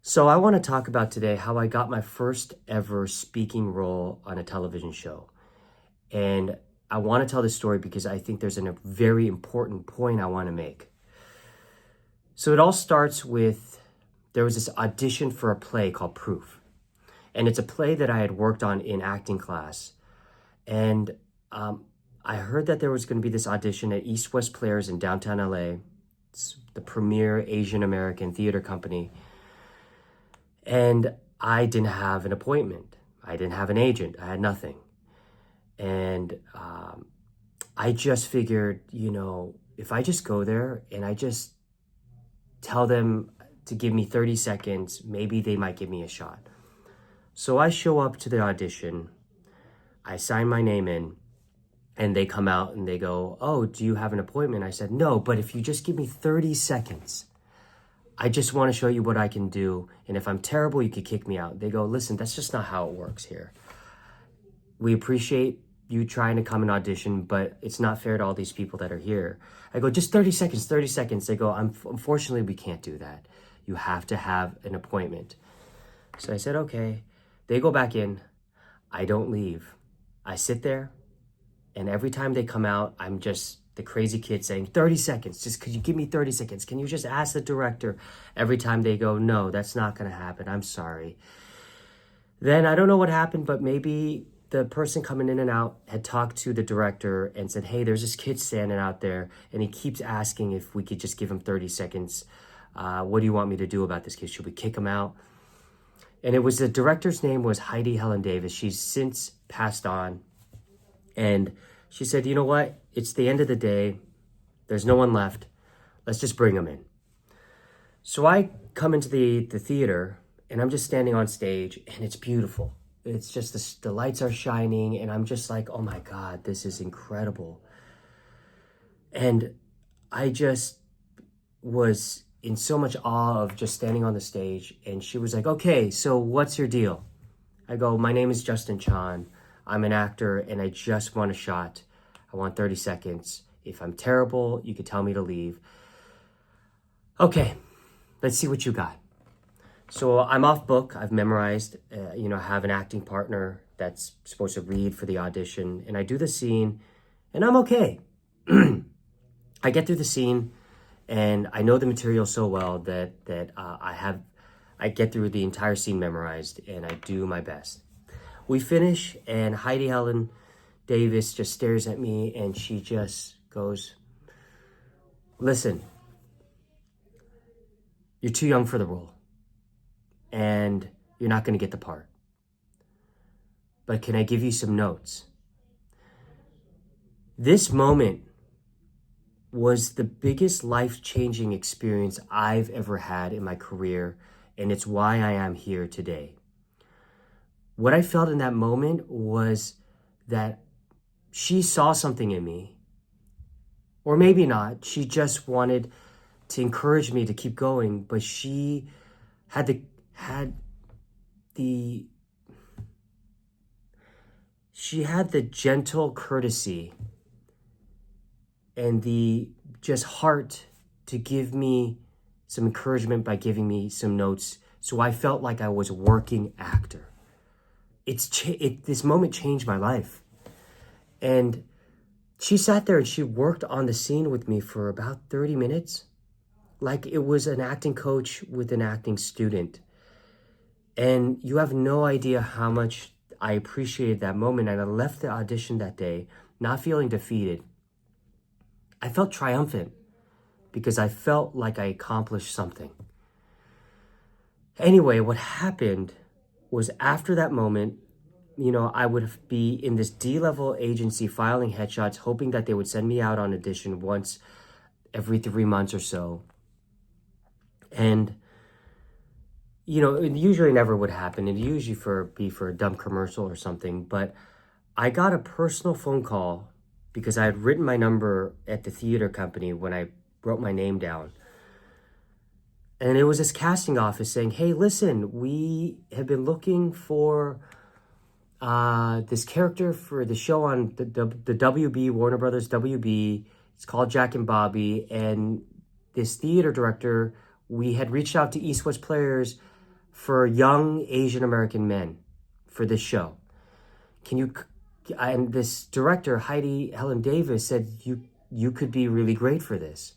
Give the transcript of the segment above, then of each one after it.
So I want to talk about today how I got my first ever speaking role on a television show. And I want to tell this story because I think there's a very important point I want to make. So it all starts with there was this audition for a play called Proof. And it's a play that I had worked on in acting class. And I heard that there was going to be this audition at East West Players in downtown LA. It's the premier Asian American theater company. And I didn't have an appointment. I didn't have an agent. I had nothing. And I just figured, if I just go there and I just tell them to give me 30 seconds, maybe they might give me a shot. So I show up to the audition. I sign my name in. And they come out and they go, "Oh, do you have an appointment?" I said, "No, but if you just give me 30 seconds, I just want to show you what I can do. And if I'm terrible, you could kick me out." They go, "Listen, that's just not how it works here. We appreciate you trying to come and audition, but it's not fair to all these people that are here." I go, "Just 30 seconds, 30 seconds. They go, "Unfortunately, we can't do that. You have to have an appointment." So I said, "Okay." They go back in. I don't leave. I sit there. And every time they come out, I'm just the crazy kid saying, 30 seconds, just could you give me 30 seconds? Can you just ask the director? Every time they go, "No, that's not going to happen. I'm sorry." Then I don't know what happened, but maybe the person coming in and out had talked to the director and said, "Hey, there's this kid standing out there and he keeps asking if we could just give him 30 seconds. What do you want me to do about this kid? Should we kick him out?" And it was the director's name was Heidi Helen Davis. She's since passed on. And she said, "You know what? It's the end of the day. There's no one left. Let's just bring him in." So I come into the theater and I'm just standing on stage and it's beautiful. It's just the lights are shining and I'm just like, "Oh my God, this is incredible." And I just was in so much awe of just standing on the stage. And she was like, "Okay, so what's your deal?" I go, "My name is Justin Chan. I'm an actor and I just want a shot. I want 30 seconds. If I'm terrible, you could tell me to leave." "Okay, let's see what you got." So I'm off book. I've memorized, I have an acting partner that's supposed to read for the audition. And I do the scene and I'm okay. I get through the scene and I know the material so well that I get through the entire scene memorized and I do my best. We finish and Heidi Helen Davis just stares at me and she just goes, "Listen, you're too young for the role and you're not going to get the part. But can I give you some notes?" This moment was the biggest life-changing experience I've ever had in my career, and it's why I am here today. What I felt in that moment was that she saw something in me, or maybe not. She just wanted to encourage me to keep going, but she had the gentle courtesy and the just heart to give me some encouragement by giving me some notes. So I felt like I was a working actor. This moment changed my life. And she sat there and she worked on the scene with me for about 30 minutes. Like it was an acting coach with an acting student. And you have no idea how much I appreciated that moment. And I left the audition that day not feeling defeated. I felt triumphant because I felt like I accomplished something. Anyway, what happened was after that moment, I would be in this D-level agency filing headshots, hoping that they would send me out on audition once every 3 months or so. And, it usually never would happen. It usually be for a dumb commercial or something. But I got a personal phone call because I had written my number at the theater company when I wrote my name down. And it was this casting office saying, "Hey, listen, we have been looking for this character for the show on the WB, Warner Brothers WB. It's called Jack and Bobby. And this theater director, we had reached out to East West Players for young Asian American men for this show. And this director, Heidi Helen Davis, said, you could be really great for this.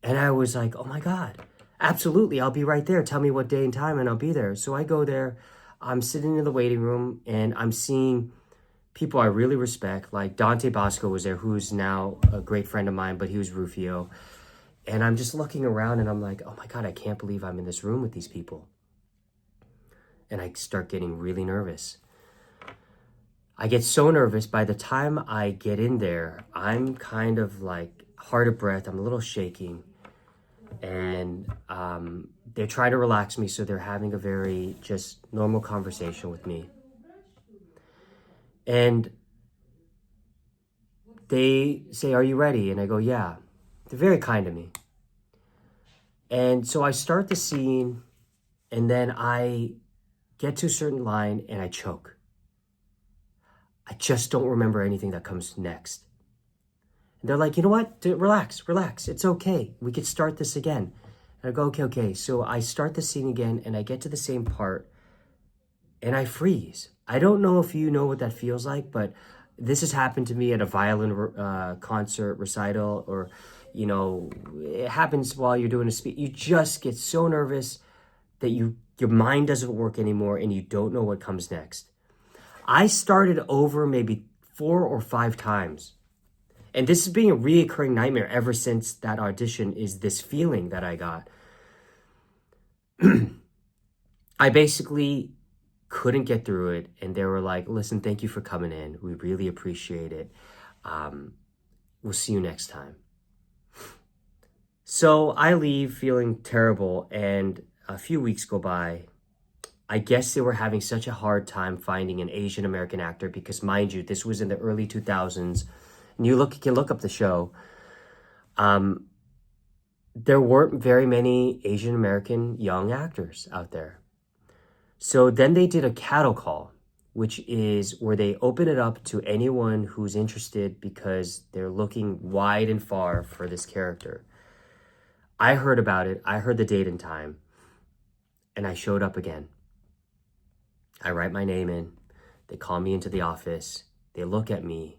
And I was like, oh my God, absolutely. I'll be right there. Tell me what day and time and I'll be there. So I go there. I'm sitting in the waiting room and I'm seeing people I really respect. Like Dante Bosco was there, who's now a great friend of mine, but he was Rufio. And I'm just looking around and I'm like, oh my God, I can't believe I'm in this room with these people. And I start getting really nervous. I get so nervous. By the time I get in there, I'm kind of like hard of breath. I'm a little shaking. And they're trying to relax me. So they're having a very just normal conversation with me. And they say, are you ready? And I go, yeah. They're very kind to me. And so I start the scene and then I get to a certain line and I choke. I just don't remember anything that comes next. And they're like, you know what? Relax. It's okay. We could start this again. And I go, okay. So I start the scene again and I get to the same part and I freeze. I don't know if you know what that feels like, but this has happened to me at a violin concert recital, or, you know, it happens while you're doing a speech. You just get so nervous that your mind doesn't work anymore and you don't know what comes next. I started over maybe 4 or 5 times. And this has been a reoccurring nightmare ever since that audition, is this feeling that I got. I basically couldn't get through it. And they were like, listen, thank you for coming in. We really appreciate it. We'll see you next time. So I leave feeling terrible, and a few weeks go by. I guess they were having such a hard time finding an Asian American actor because, mind you, this was in the early 2000s. And you can look up the show. There weren't very many Asian American young actors out there. So then they did a cattle call, which is where they open it up to anyone who's interested because they're looking wide and far for this character. I heard about it. I heard the date and time. And I showed up again. I write my name in. They call me into the office. They look at me.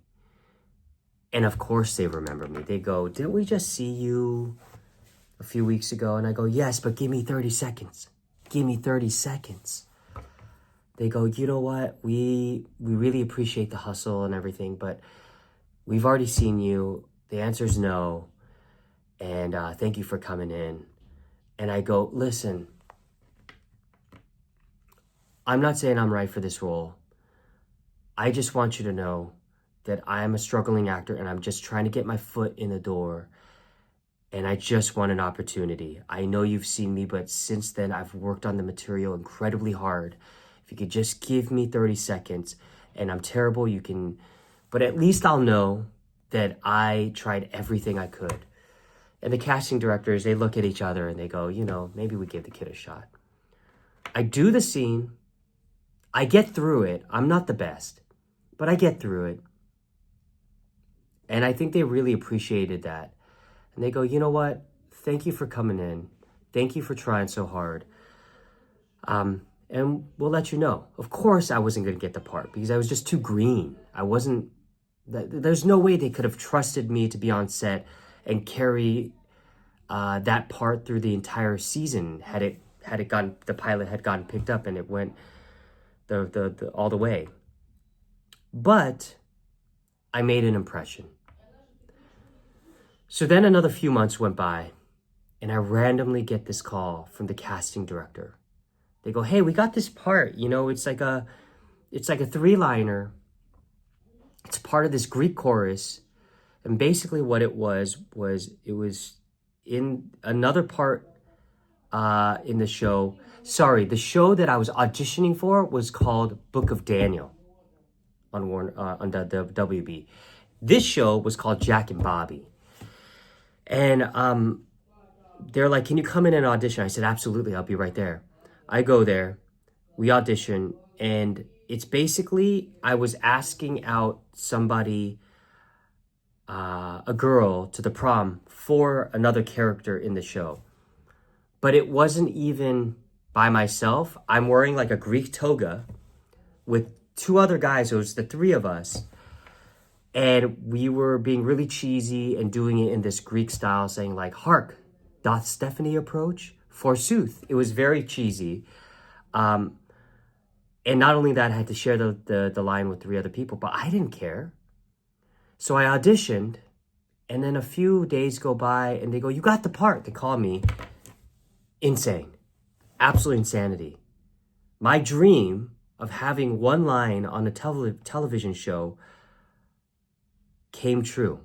And of course they remember me. They go, didn't we just see you a few weeks ago? And I go, yes, but give me 30 seconds. Give me 30 seconds. They go, you know what? We really appreciate the hustle and everything, but we've already seen you. The answer is no. And thank you for coming in. And I go, listen, I'm not saying I'm right for this role. I just want you to know that I am a struggling actor and I'm just trying to get my foot in the door. And I just want an opportunity. I know you've seen me, but since then I've worked on the material incredibly hard. If you could just give me 30 seconds, and I'm terrible, but at least I'll know that I tried everything I could. And the casting directors, they look at each other and they go, you know, maybe we give the kid a shot. I do the scene. I get through it. I'm not the best, but I get through it. And I think they really appreciated that. And they go, you know what? Thank you for coming in. Thank you for trying so hard. And we'll let you know. Of course, I wasn't going to get the part because I was just too green. There's no way they could have trusted me to be on set and carry that part through the entire season had the pilot had gotten picked up and it went the all the way. But I made an impression. So then another few months went by and I randomly get this call from the casting director. They go, hey, we got this part, you know, it's like a 3-liner. It's part of this Greek chorus. And basically what it was it was in another part in the show. Sorry, the show that I was auditioning for was called Book of Daniel on the WB. This show was called Jack and Bobby. And they're like, can you come in and audition? I said, absolutely, I'll be right there. I go there, we audition, and it's basically, I was asking out somebody, a girl, to the prom for another character in the show. But it wasn't even by myself. I'm wearing like a Greek toga with two other guys. It was the three of us. And we were being really cheesy and doing it in this Greek style, saying like, "Hark, doth Stephanie approach? Forsooth." It was very cheesy. And not only that, I had to share the line with three other people, but I didn't care. So I auditioned, and then a few days go by, and they go, "You got the part." They call me. Insane. Absolute insanity. My dream of having one line on a television show came true.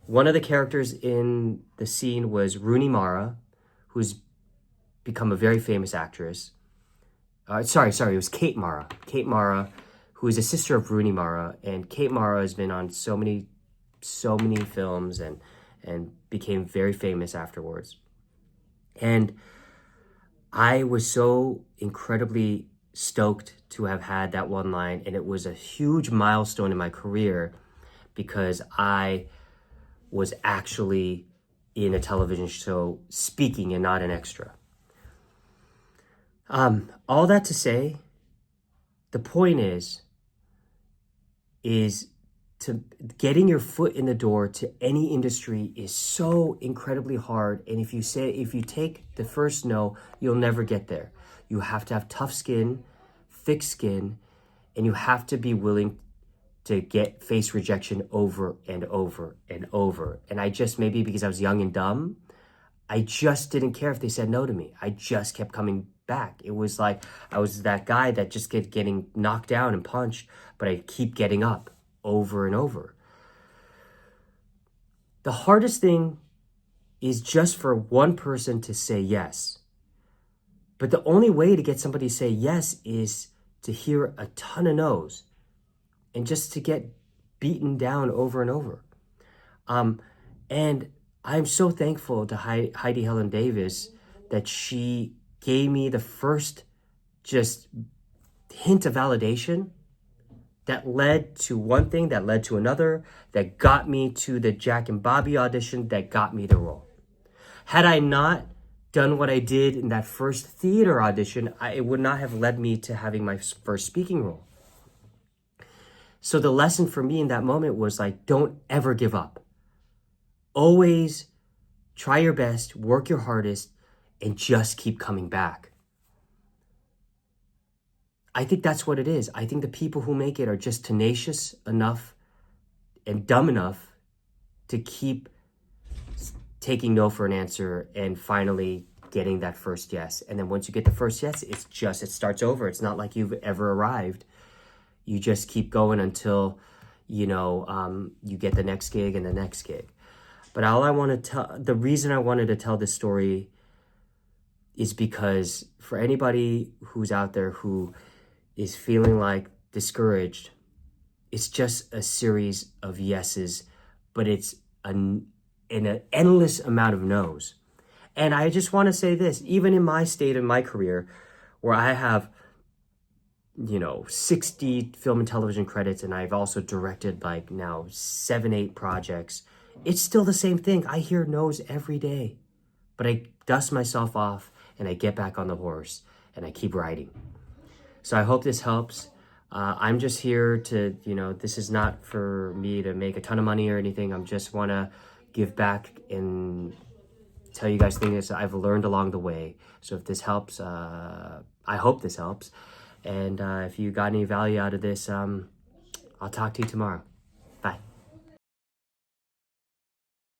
One of the characters in the scene was Rooney Mara, who's become a very famous actress. Sorry, it was Kate Mara. Kate Mara, who is a sister of Rooney Mara, and Kate Mara has been on so many films and became very famous afterwards. And I was so incredibly stoked to have had that one line, and it was a huge milestone in my career because I was actually in a television show speaking and not an extra. All that to say, the point is to getting your foot in the door to any industry is so incredibly hard. And if you take the first no, you'll never get there. You have to have tough skin, thick skin, and you have to be willing to face rejection over and over and over. And I just, maybe because I was young and dumb, I just didn't care if they said no to me. I just kept coming back. It was like I was that guy that just kept getting knocked down and punched, but I keep getting up over and over. The hardest thing is just for one person to say yes. But the only way to get somebody to say yes is to hear a ton of no's and just to get beaten down over and over. And I'm so thankful to Heidi Helen Davis that she gave me the first just hint of validation that led to one thing, that led to another, that got me to the Jack and Bobby audition, that got me the role. Had I not done what I did in that first theater audition, it would not have led me to having my first speaking role. So the lesson for me in that moment was like, don't ever give up. Always try your best, work your hardest, and just keep coming back. I think that's what it is. I think the people who make it are just tenacious enough and dumb enough to keep taking no for an answer and finally getting that first yes. And then once you get the first yes, it starts over. It's not like you've ever arrived. You just keep going until, you get the next gig and the next gig. But the reason I wanted to tell this story is because for anybody who's out there who is feeling like discouraged, it's just a series of yeses, but it's an endless amount of no's. And I just want to say this, even in my state in my career, where I have 60 film and television credits, and I've also directed like now 7-8 projects, it's still the same thing. I hear no's every day, but I dust myself off and I get back on the horse and I keep riding. So I hope this helps. I'm just here to, this is not for me to make a ton of money or anything. I just want to give back and tell you guys things I've learned along the way. So if this helps, I hope this helps. And if you got any value out of this, I'll talk to you tomorrow.